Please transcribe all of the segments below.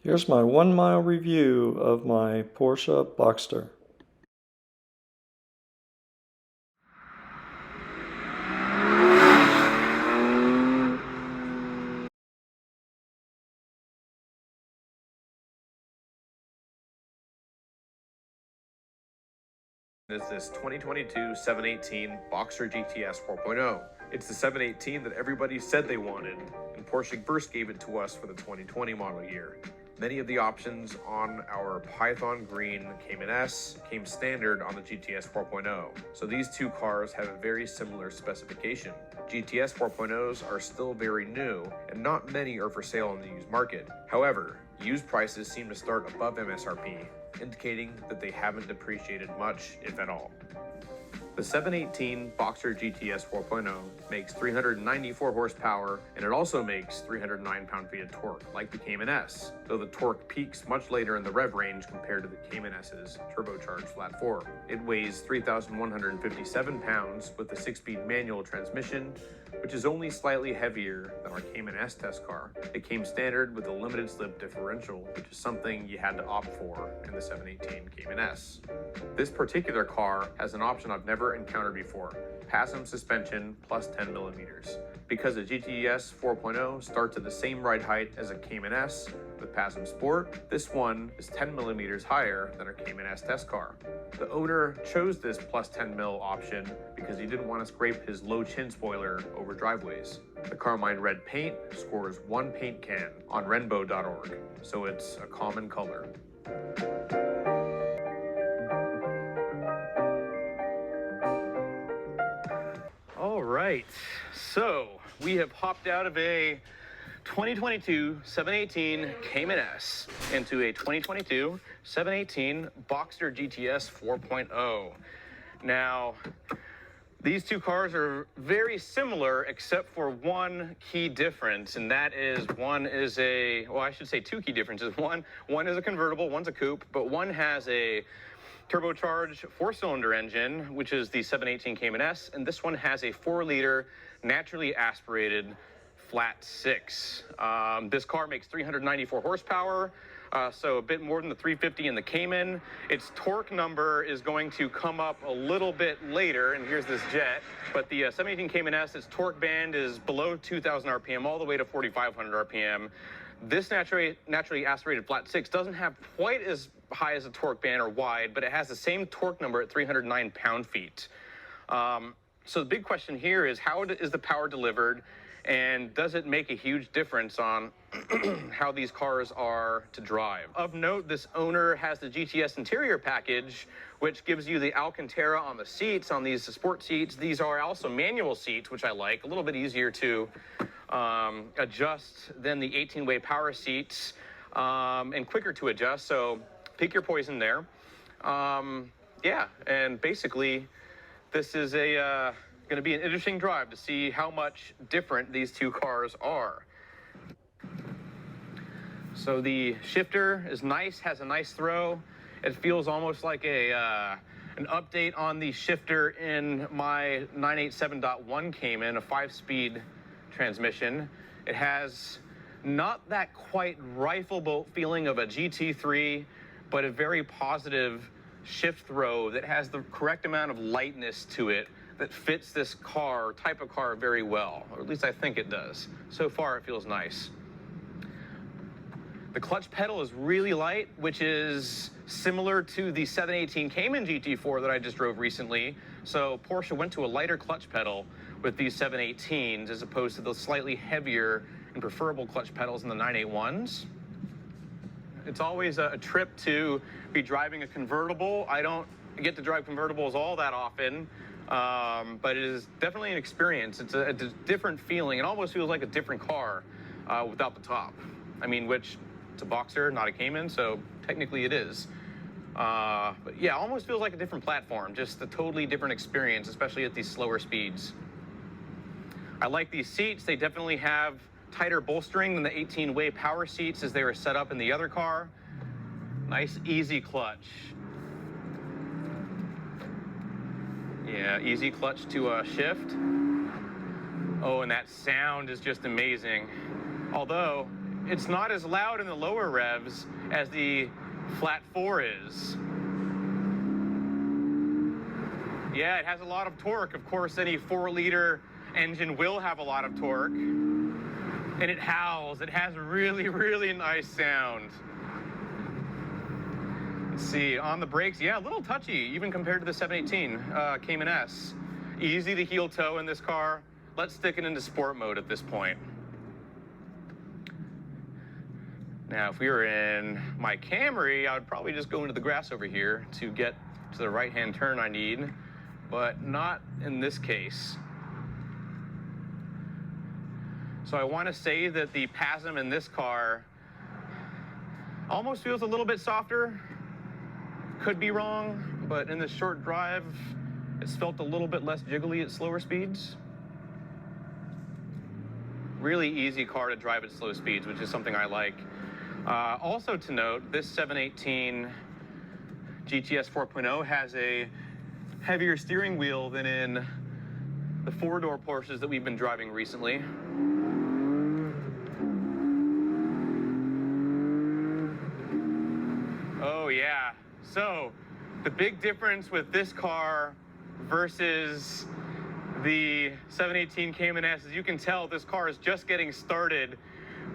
Here's my 1 mile review of my Porsche Boxster. Is this 2022 718 Boxster GTS 4.0. It's the 718 that everybody said they wanted, and Porsche first gave it to us for the 2020 model year. Many of the options on our Python Green Cayman S came standard on the GTS 4.0, so these two cars have a very similar specification. GTS 4.0s are still very new, and not many are for sale in the used market. However, used prices seem to start above MSRP, indicating that they haven't depreciated much, if at all. The 718 Boxster GTS 4.0 makes 394 horsepower, and it also makes 309 pound-feet of torque, like the Cayman S, though the torque peaks much later in the rev range compared to the Cayman S's turbocharged flat 4. It weighs 3,157 pounds with a 6-speed manual transmission, which is only slightly heavier than our Cayman S test car. It came standard with a limited slip differential, which is something you had to opt for in the 718 Cayman S. This particular car has an option I've never encountered before: PASM suspension plus 10 millimeters. Because the GTS 4.0 starts at the same ride height as a Cayman S with PASM Sport, this one is 10 millimeters higher than our Cayman S test car. The owner chose this plus 10 mil option because he didn't want to scrape his low chin spoiler over driveways. The Carmine red paint scores 1 paint can on renbo.org, so it's a common color. All right, so we have hopped out of a 2022 718 Cayman S into a 2022 718 Boxster GTS 4.0. Now, these two cars are very similar except for one key difference, and that is one is a, well, I should say two key differences. One is a convertible, one's a coupe, but one has a turbocharged 4-cylinder engine, which is the 718 Cayman S, and this one has a 4-liter naturally aspirated flat 6. This car makes 394 horsepower, so a bit more than the 350 in the Cayman. Its torque number is going to come up a little bit later, and here's this jet. But the 718 Cayman S, its torque band is below 2,000 RPM all the way to 4,500 RPM. This naturally aspirated flat 6 doesn't have quite as high as a torque band or wide, but it has the same torque number at 309 pound-feet. So the big question here is, how is the power delivered, and does it make a huge difference on how these cars are to drive? Of note, this owner has the GTS interior package, which gives you the Alcantara on the seats, on these sport seats. These are also manual seats, which I like, a little bit easier to adjust than the 18-way power seats, and quicker to adjust, so pick your poison there. Yeah, and basically, this is going to be an interesting drive to see how much different these two cars are. So the shifter is nice, has a nice throw. It feels almost like an update on the shifter in my 987.1 Cayman, a 5-speed transmission. It has not that quite rifle bolt feeling of a GT3, but a very positive shift throw that has the correct amount of lightness to it that fits this type of car very well, or at least I think it does. So far, it feels nice. The clutch pedal is really light, which is similar to the 718 Cayman GT4 that I just drove recently. So Porsche went to a lighter clutch pedal with these 718s as opposed to the slightly heavier and preferable clutch pedals in the 981s. It's always a trip to be driving a convertible. I don't get to drive convertibles all that often, but it is definitely an experience. It's a different feeling. It almost feels like a different car without the top. I mean, which it's a Boxster, not a Cayman, so technically it is. But yeah, almost feels like a different platform, just a totally different experience, especially at these slower speeds. I like these seats. They definitely have tighter bolstering than the 18-way power seats as they were set up in the other car. Nice, easy clutch. Yeah, easy clutch to shift. Oh, and that sound is just amazing. Although, it's not as loud in the lower revs as the flat 4 is. Yeah, it has a lot of torque. Of course, any 4-liter engine will have a lot of torque. And it howls. It has a really, really nice sound. Let's see, on the brakes, yeah, a little touchy, even compared to the 718 Cayman S. Easy to heel toe in this car. Let's stick it into sport mode at this point. Now, if we were in my Camry, I would probably just go into the grass over here to get to the right-hand turn I need, but not in this case. So I want to say that the PASM in this car almost feels a little bit softer. Could be wrong, but in this short drive, it's felt a little bit less jiggly at slower speeds. Really easy car to drive at slow speeds, which is something I like. Also to note, this 718 GTS 4.0 has a heavier steering wheel than in the 4-door Porsches that we've been driving recently. Oh yeah, so the big difference with this car versus the 718 Cayman S is you can tell this car is just getting started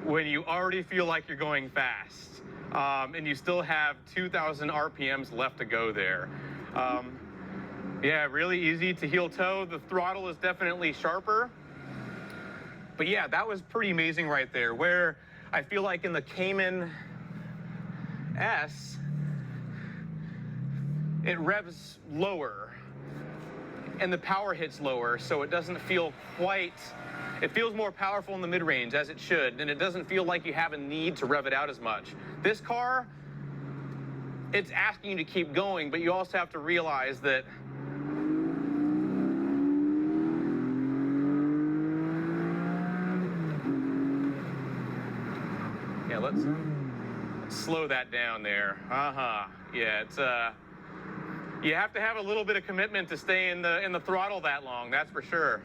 when you already feel like you're going fast. And you still have 2,000 RPMs left to go there. Yeah, really easy to heel toe. The throttle is definitely sharper. But yeah, that was pretty amazing right there. Where I feel like in the Cayman S, it revs lower and the power hits lower, so it doesn't feel quite, it feels more powerful in the mid-range, as it should, and it doesn't feel like you have a need to rev it out as much. This car, it's asking you to keep going, but you also have to realize that yeah, let's slow that down there. Yeah, it's you have to have a little bit of commitment to stay in the throttle that long, that's for sure.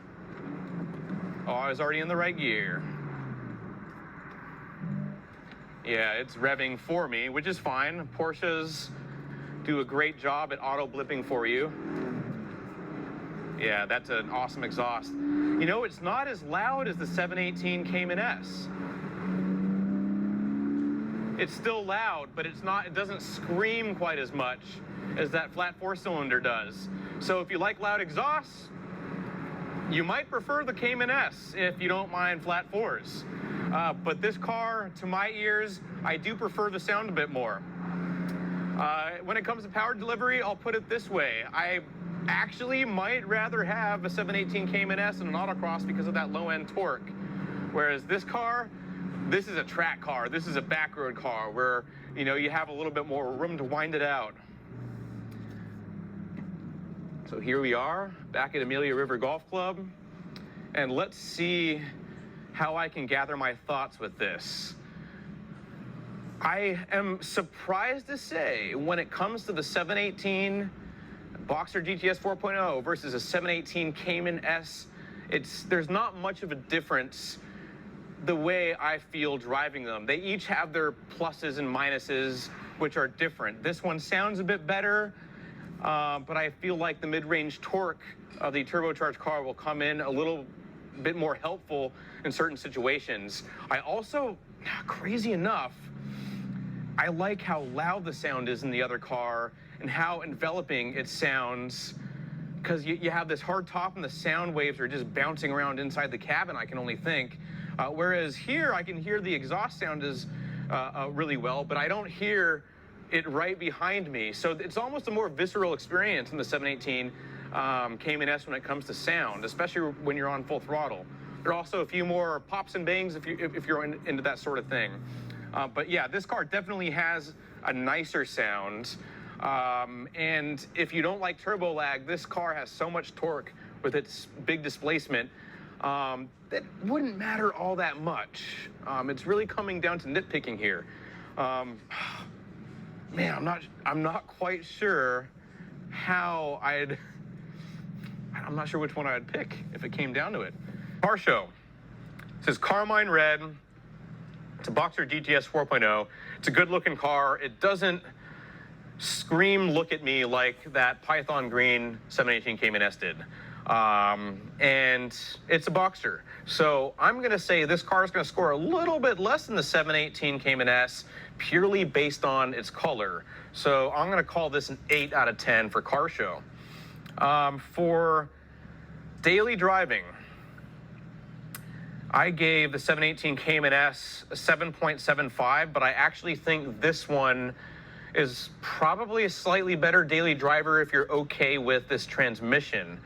Oh, I was already in the right gear. Yeah, it's revving for me, which is fine. Porsches do a great job at auto blipping for you. Yeah, that's an awesome exhaust. You know, it's not as loud as the 718 Cayman S. It's still loud, but it's not, it doesn't scream quite as much as that flat 4-cylinder does. So if you like loud exhausts, you might prefer the Cayman S if you don't mind flat 4s. But this car, to my ears, I do prefer the sound a bit more. When it comes to power delivery, I'll put it this way. I actually might rather have a 718 Cayman S than an autocross because of that low-end torque. Whereas this car, this is a track car. This is a backroad car where, you know, you have a little bit more room to wind it out. So here we are, back at Amelia River Golf Club, and let's see how I can gather my thoughts with this. I am surprised to say, when it comes to the 718 Boxster GTS 4.0 versus a 718 Cayman S, there's not much of a difference the way I feel driving them. They each have their pluses and minuses, which are different. This one sounds a bit better, but I feel like the mid-range torque of the turbocharged car will come in a little bit more helpful in certain situations. I also, crazy enough, I like how loud the sound is in the other car and how enveloping it sounds, because you have this hard top and the sound waves are just bouncing around inside the cabin, I can only think. Whereas here, I can hear the exhaust sound is really well, but I don't hear it right behind me. So it's almost a more visceral experience in the 718 Cayman S when it comes to sound, especially when you're on full throttle. There are also a few more pops and bangs if you're into that sort of thing. But yeah, this car definitely has a nicer sound. And if you don't like turbo lag, this car has so much torque with its big displacement that wouldn't matter all that much. It's really coming down to nitpicking here. Man, I'm not quite sure how I'm not sure which one I'd pick if it came down to it. Car show. It says Carmine Red, It's a Boxster GTS 4.0. It's a good looking car. It doesn't scream look at me like that Python green 718 Cayman S did. And it's a Boxster. So I'm going to say this car is going to score a little bit less than the 718 Cayman S purely based on its color. So I'm going to call this an 8 out of 10 for car show. For daily driving, I gave the 718 Cayman S a 7.75, but I actually think this one is probably a slightly better daily driver if you're okay with this transmission,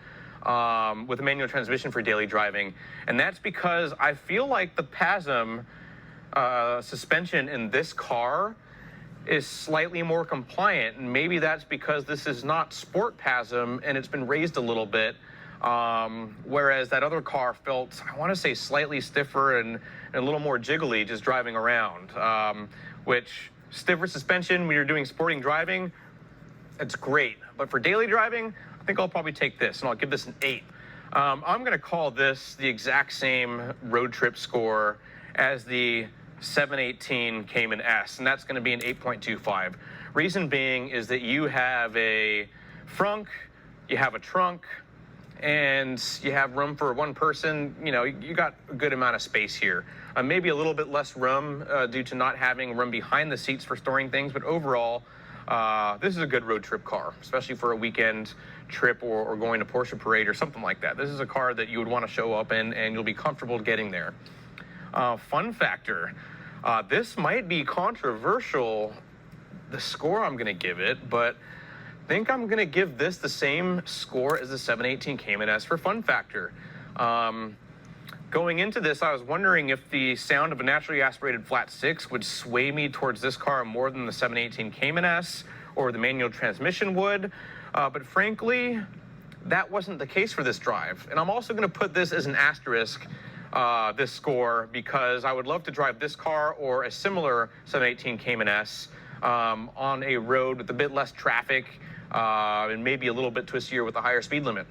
with a manual transmission for daily driving. And that's because I feel like the PASM suspension in this car is slightly more compliant. And maybe that's because this is not sport PASM and it's been raised a little bit. Whereas that other car felt, I want to say, slightly stiffer and a little more jiggly just driving around, which stiffer suspension when you're doing sporting driving, it's great. But for daily driving, I think I'll probably take this, and I'll give this an 8. I'm going to call this the exact same road trip score as the 718 Cayman S, and that's going to be an 8.25. Reason being is that you have a frunk, you have a trunk, and you have room for one person. You know, you got a good amount of space here. Maybe a little bit less room due to not having room behind the seats for storing things, but overall, this is a good road trip car, especially for a weekend trip or going to Porsche Parade or something like that. This is a car that you would want to show up in and you'll be comfortable getting there. Fun factor, this might be controversial, the score I'm going to give it, but I think I'm going to give this the same score as the 718 Cayman S for fun factor. Going into this, I was wondering if the sound of a naturally aspirated flat six would sway me towards this car more than the 718 Cayman S or the manual transmission would. But frankly, that wasn't the case for this drive. And I'm also going to put this as an asterisk, this score, because I would love to drive this car or a similar 718 Cayman S on a road with a bit less traffic and maybe a little bit twistier with a higher speed limit.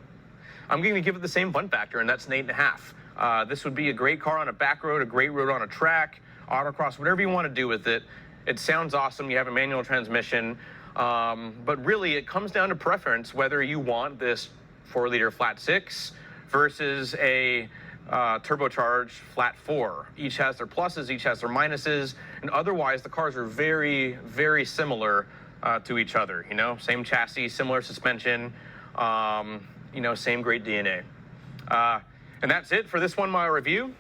I'm going to give it the same fun factor, and that's an 8.5. This would be a great car on a back road, a great road on a track, autocross, whatever you want to do with it. It sounds awesome. You have a manual transmission. But really, it comes down to preference, whether you want this 4-liter flat six versus a turbocharged flat 4. Each has their pluses, each has their minuses, and otherwise the cars are very, very similar to each other. You know, same chassis, similar suspension, you know, same great DNA. And that's it for this 1 mile review.